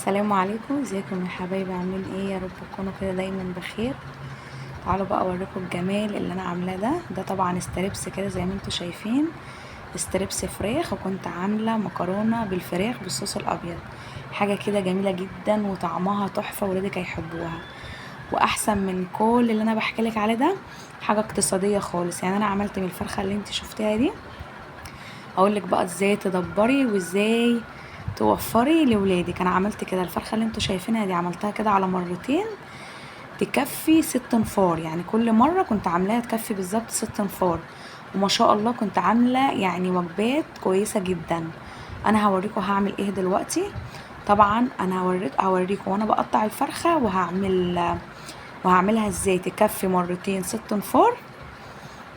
السلام عليكم، ازيكم يا حبايبي؟ عاملين ايه؟ يا رب تكونوا كده دايما بخير. تعالوا بقى اوريكم الجمال اللي انا عاملاه. ده طبعا ستريبس كده زي ما انتم شايفين، ستريبس فراخ، وكنت عامله مكرونه بالفراخ بالصوص الابيض. حاجه كده جميله جدا وطعمها تحفه، ولادك هيحبوها. واحسن من كل اللي انا بحكي لك عليه ده، حاجه اقتصاديه خالص. يعني انا عملت من الفرخه اللي انت شفتيها دي، اقولك بقى ازاي تدبري وازاي توفري لولادك. انا عملت كده الفرخه اللي انتوا شايفينها دي، عملتها كده على مرتين، تكفي 6 نفار. يعني كل مره كنت عاملاها تكفي بالظبط 6 نفار، وما شاء الله كنت عامله يعني وجبات كويسه جدا. انا هوريكم هعمل ايه دلوقتي. طبعا انا هوريكم وانا بقطع الفرخه، وهعملها ازاي تكفي مرتين 6 نفار.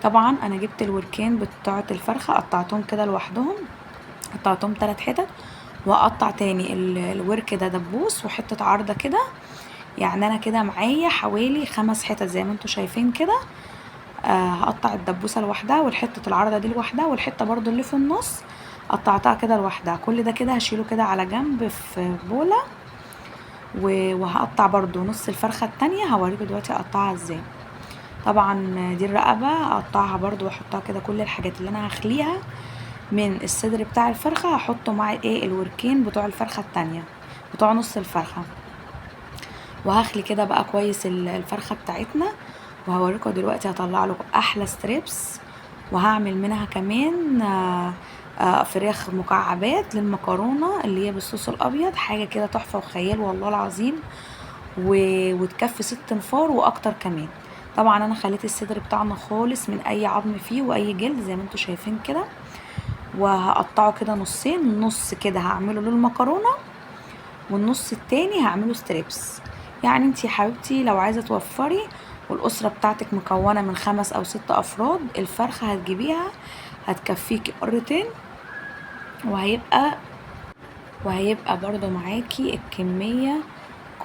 طبعا انا جبت الوركين بتوعه الفرخه، قطعتهم كده لوحدهم، قطعتهم 3 حتت، واقطع تاني الورك ده دبوس وحتة عارضة كده. يعني انا كده معايا حوالي 5 حتت زي ما انتوا شايفين كده. هقطع الدبوسة لوحدها، والحتة العارضة دي لوحدها، والحتة برضو اللي في النص قطعتها كده لوحدها. كل ده كده هشيله كده على جنب في بولة. وهقطع برضو نص الفرخة التانية، هوريكم دلوقتي اقطعها ازاي. طبعا دي الرقبة اقطعها برضو، واحطها كده كل الحاجات اللي انا هخليها من الصدر بتاع الفرخة هحطه مع ايه الوركين بتوع الفرخة التانية، بتوع نص الفرخة. وهخلي كده بقى كويس الفرخة بتاعتنا. وهوريكم دلوقتي هطلع لكم احلى ستريبس. وهعمل منها كمان فراخ مكعبات للمكرونة اللي هي بالصوص الابيض، حاجة كده تحفة وخيال والله العظيم. وتكفي 6 نفار واكتر كمان. طبعا انا خليت الصدر بتاعنا خالص من اي عظم فيه واي جلد زي ما انتوا شايفين كده. وهقطعه كده نصين، النص كده هعمله للمكرونة، والنص التاني هعمله ستريبس. يعني انتي يا حبيبتي لو عايزة توفري، والأسرة بتاعتك مكونة من 5 أو 6 أفراد، الفرخة هتجيبيها هتكفيكي مرتين. وهيبقى وهيبقى برضو معاكي الكمية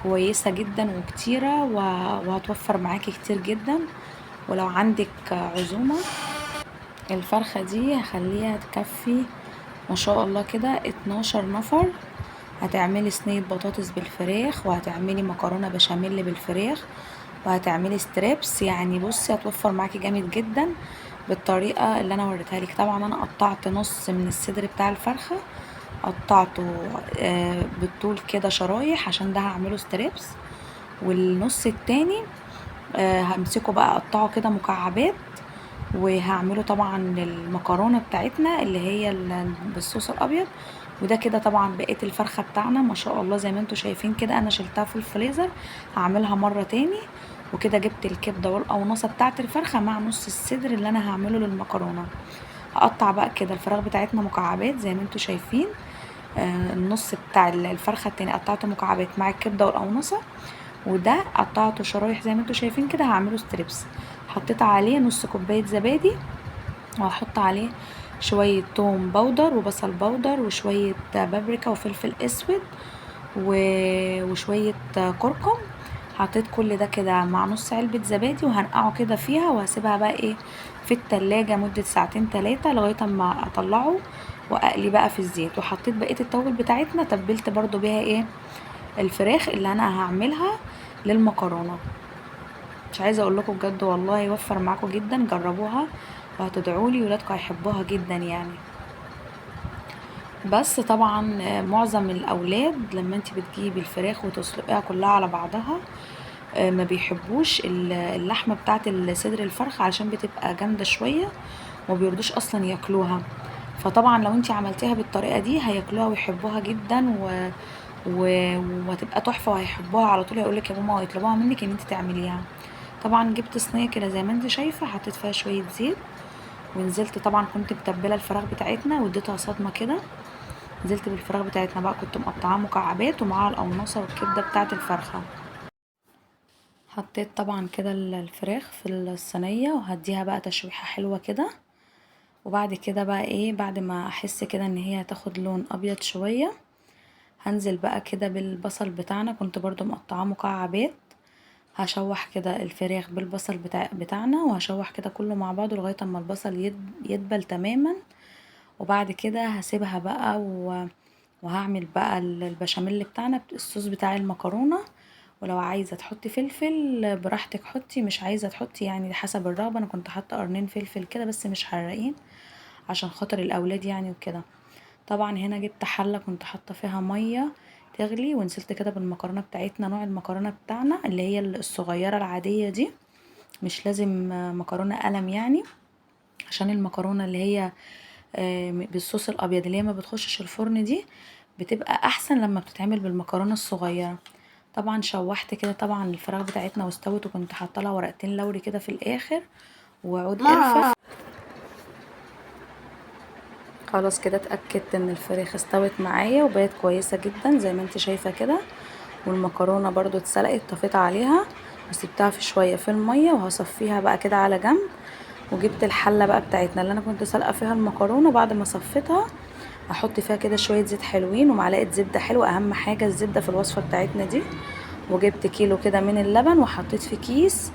كويسة جدا وكتيرة، وهتوفر معاكي كتير جدا. ولو عندك عزومة، الفرخة دي هخليها تكفي ما شاء الله كده 12 نفر. هتعملي صينية بطاطس بالفراخ، وهتعملي مكرونة بشاميل بالفراخ، وهتعملي ستريبس. يعني بصي هتوفر معاكي جامد جدا بالطريقة اللي انا وريتها لك. طبعا انا قطعت نص من الصدر بتاع الفرخة، قطعته بالطول كده شرايح عشان ده هعمله ستريبس. والنص التاني همسكه بقى اقطعه كده مكعبات، وهعمله طبعا للمكرونه بتاعتنا اللي هي بالصوص الابيض. وده كده طبعا بقيت الفرخه بتاعنا ما شاء الله زي ما انتوا شايفين كده، انا شلتها في الفريزر هعملها مره تاني. وكده جبت الكبده والقونصه بتاعت الفرخه مع نص الصدر اللي انا هعمله للمكرونه. هقطع بقى كده الفراخ بتاعتنا مكعبات زي ما انتوا شايفين. النص بتاع الفرخه التاني قطعته مكعبات مع الكبده والقونصه، وده قطعته شرايح زي ما انتوا شايفين كده هعمله ستريبس. حطيت عليه نص كوبايه زبادي، وهحط عليه شوية توم بودر وبصل بودر وشوية بابريكا وفلفل اسود وشوية كركم. حطيت كل ده كده مع نص علبة زبادي، وهنقعه كده فيها، وهسيبها بقى ايه في التلاجة مدة ساعتين 3 لغاية اما اطلعه واقلي بقى في الزيت. وحطيت بقية التوابل بتاعتنا، تبلت برضو بيها ايه الفراخ اللي انا هعملها للمكرونة. مش عايزه اقول لكم بجد والله يوفر معاكم جدا، جربوها وهتدعولي، ولادكم هيحبوها جدا يعني. بس طبعا معظم الاولاد لما انت بتجيبي الفراخ وتسلقيها كلها على بعضها، ما بيحبوش اللحمه بتاعه صدر الفرخ علشان بتبقى جامده شويه، وما بيرضوش اصلا ياكلوها. فطبعا لو انت عملتيها بالطريقه دي هياكلوها ويحبوها جدا و... وهتبقى تحفه وهيحبوها على طول. هيقولك يا ماما، ويطلبوها منك ان انت تعمليها. طبعا جبت صينيه كده زي ما انت شايفه، حطيت فيها شويه زيت، ونزلت طبعا كنت متبله الفراخ بتاعتنا واديتها صدمه كده. نزلت بالفراخ بتاعتنا بقى، كنت مقطعاها مكعبات ومعاها القونصه والكبده بتاعه الفرخه. حطيت طبعا كده الفراخ في الصينيه، وهديها بقى تشويحه حلوه كده. وبعد كده بقى ايه، بعد ما احس كده ان هي هتاخد لون ابيض شويه، هنزل بقى كده بالبصل بتاعنا، كنت برضو مقطعاه مكعبات. هشوح كده الفراخ بالبصل بتاعنا، وهشوح كده كله مع بعضه لغايه اما البصل يدبل تماما. وبعد كده هسيبها بقى وهعمل بقى البشاميل بتاعنا، الصوص بتاع المكرونة. ولو عايزة تحطي فلفل براحتك حطي، مش عايزة تحطي يعني حسب الرغبة. انا كنت حاطة قرنين فلفل كده بس مش حراقين عشان خاطر الاولاد يعني وكده. طبعا هنا جبت حلة كنت حاطة فيها مية تغلي، ونزلت كده بالمكرونة بتاعتنا، نوع المكرونة بتاعنا اللي هي الصغيرة العادية دي، مش لازم مكرونة قلم يعني، عشان المكرونة اللي هي بالصوص الابيض اللي هي ما بتخشش الفرن دي بتبقى احسن لما بتتعمل بالمكرونة الصغيرة. طبعا شوحت كده طبعا الفراخ بتاعتنا واستوت، وكنت حاطه لها ورقتين لوري كده في الاخر وعود قرفة. خلاص كده اتأكدت ان الفراخ استوت معايا وبقت كويسة جدا زي ما انت شايفة كده، والمكرونة برضو اتسلقت، طفيت عليها وسبتها في شوية في المية وهصفيها بقى كده على جنب. وجبت الحلة بقى بتاعتنا اللي انا كنت سلقة فيها المكرونة، بعد ما صفيتها احط فيها كده شوية زيت حلوين ومعلقة زبدة حلوة، اهم حاجة الزبدة في الوصفة بتاعتنا دي. وجبت كيلو كده من اللبن وحطيت في كيس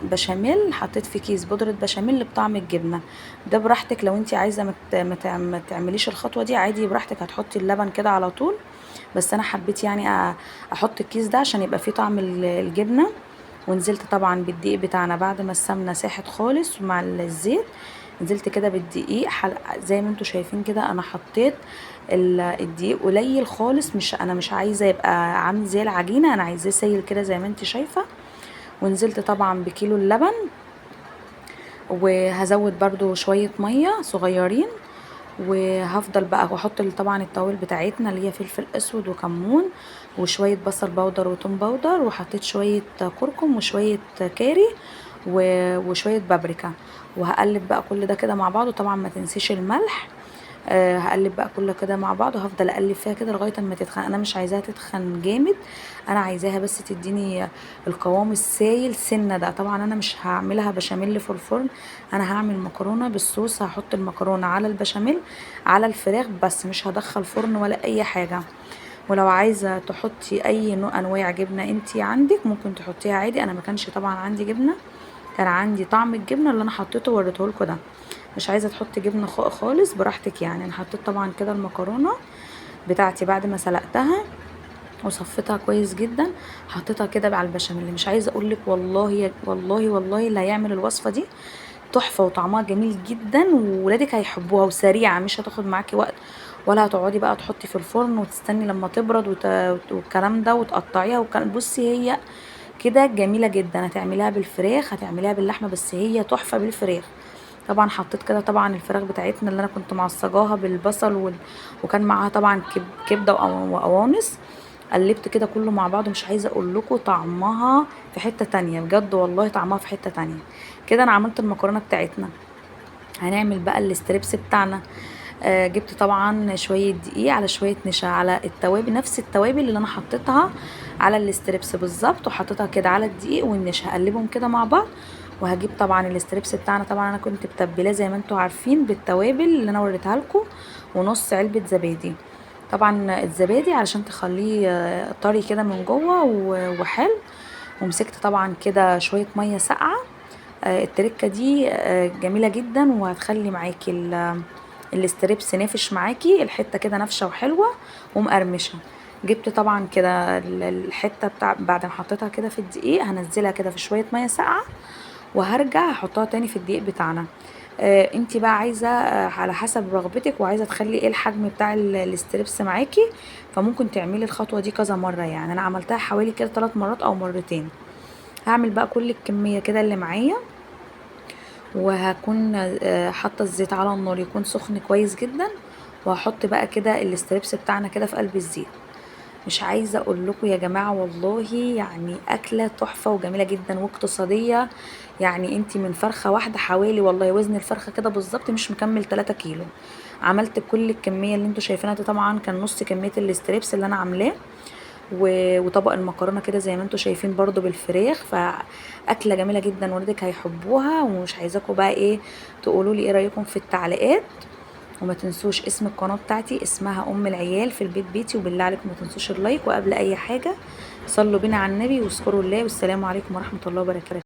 بشاميل، حطيت في كيس بودرة بشاميل بطعم الجبنة. ده براحتك، لو انت عايزة ما تعمليش الخطوة دي عادي براحتك، هتحطي اللبن كده على طول. بس انا حبيت يعني احط الكيس ده عشان يبقى فيه طعم الجبنة. ونزلت طبعا بالدقيق بتاعنا بعد ما السمنة ساحت خالص مع الزيت، نزلت كده بالدقيق زي ما انتوا شايفين كده. انا حطيت الدقيق قليل خالص، انا مش عايزه يبقى عامل زي العجينه، انا عايزاه سايل كده زي ما انت شايفه. ونزلت طبعا بكيلو اللبن، وهزود برضو شويه ميه صغيرين. وهفضل بقى واحط طبعا التوابل بتاعتنا اللي هي فلفل اسود وكمون وشويه بصل بودر وتوم بودر، وحطيت شويه كركم وشويه كاري وشويه بابريكا. وهقلب بقى كل ده كده مع بعض، وطبعا ما تنسيش الملح. هقلب بقى كل كده مع بعض، وهفضل اقلب فيها كده لغايه اما تتخن. انا مش عايزاها تتخن جامد، انا عايزاها بس تديني القوام السايل سنه ده. طبعا انا مش هعملها بشاميل في الفرن، انا هعمل مكرونه بالصوص، هحط المكرونه على البشاميل على الفراخ بس، مش هدخل فرن ولا اي حاجه. ولو عايزه تحطي اي نوع انواع جبنه انتي عندك ممكن تحطيها عادي، انا ما كانش طبعا عندي جبنه، كان عندي طعم الجبنه اللي انا حطيته وريته لكم ده. مش عايزه تحطي جبنه خالص براحتك يعني. انا حطيت طبعا كده المكرونه بتاعتي بعد ما سلقتها وصفتها كويس جدا، حطيتها كده على البشاميل. مش عايزه اقول لك والله والله والله اللي هيعمل الوصفه دي تحفه وطعمها جميل جدا، وولادك هيحبوها وسريعه مش هتاخد معاكي وقت، ولا هتقعدي بقى تحطي في الفرن وتستني لما تبرد والكلام ده وتقطعيها بصي هي كده جميله جدا. هتعمليها بالفراخ هتعمليها باللحمه، بس هي تحفه بالفراخ. طبعا حطيت كده طبعا الفراخ بتاعتنا اللي انا كنت معصجاها بالبصل وكان معاها طبعا كبده وقوانص. قلبت كده كله مع بعض، مش عايزه اقول لكم طعمها في حته تانية بجد والله، طعمها في حته تانية. كده انا عملت المكرونه بتاعتنا. هنعمل بقى الاستريبس بتاعنا. جبت طبعا شويه دقيق على شويه نشا على التوابل، نفس التوابل اللي انا حطيتها على الاستريبس بالظبط، وحطيتها كده على الدقيق والنشا، هقلبهم كده مع بعض. وهجيب طبعا الاستريبس بتاعنا، طبعا انا كنت متبلاه زي ما انتم عارفين بالتوابل اللي انا وريتها لكم، ونص علبه زبادي. طبعا الزبادي علشان تخليه طري كده من جوه وحلو. ومسكت طبعا كده شويه ميه ساقعه. التركه دي جميله جدا، وهتخلي معاكي الاستريبس نافش معاكي، الحته كده نافشه وحلوه ومقرمشه. جبت طبعا كده الحته بتاع بعد ما حطيتها كده في الدقيق، هنزلها كده في شويه ميه ساقعه، وهرجع احطها تاني في الدقيق بتاعنا. انتي بقى عايزه على حسب رغبتك، وعايزه تخلي ايه الحجم بتاع الاستريبس معاكي، فممكن تعملي الخطوه دي كذا مره. يعني انا عملتها حوالي كده 3 مرات او مرتين. هعمل بقى كل الكميه كده اللي معايا، وهكون حاطه الزيت على النار يكون سخن كويس جدا، وهحط بقى كده الاستريبس بتاعنا كده في قلب الزيت. مش عايزه اقول لكم يا جماعه والله يعني اكله تحفه وجميله جدا واقتصاديه. يعني انتي من فرخه واحده حوالي والله وزن الفرخه كده بالظبط مش مكمل 3 كيلو. عملت كل الكميه اللي انتوا شايفينها دي، طبعا كان نص كميه الاستريبس اللي انا عاملاه، وطبق المكرونه كده زي ما انتوا شايفين برضو بالفراخ. فاكله جميله جدا ولادك هيحبوها. ومش عايزاكم بقى ايه تقولوا لي ايه رايكم في التعليقات. وما تنسوش اسم القناه بتاعتي اسمها ام العيال في البيت بيتي، وبالله عليكم ما تنسوش اللايك. وقبل اي حاجه صلوا بينا على النبي واذكروا الله، والسلام عليكم ورحمه الله وبركاته.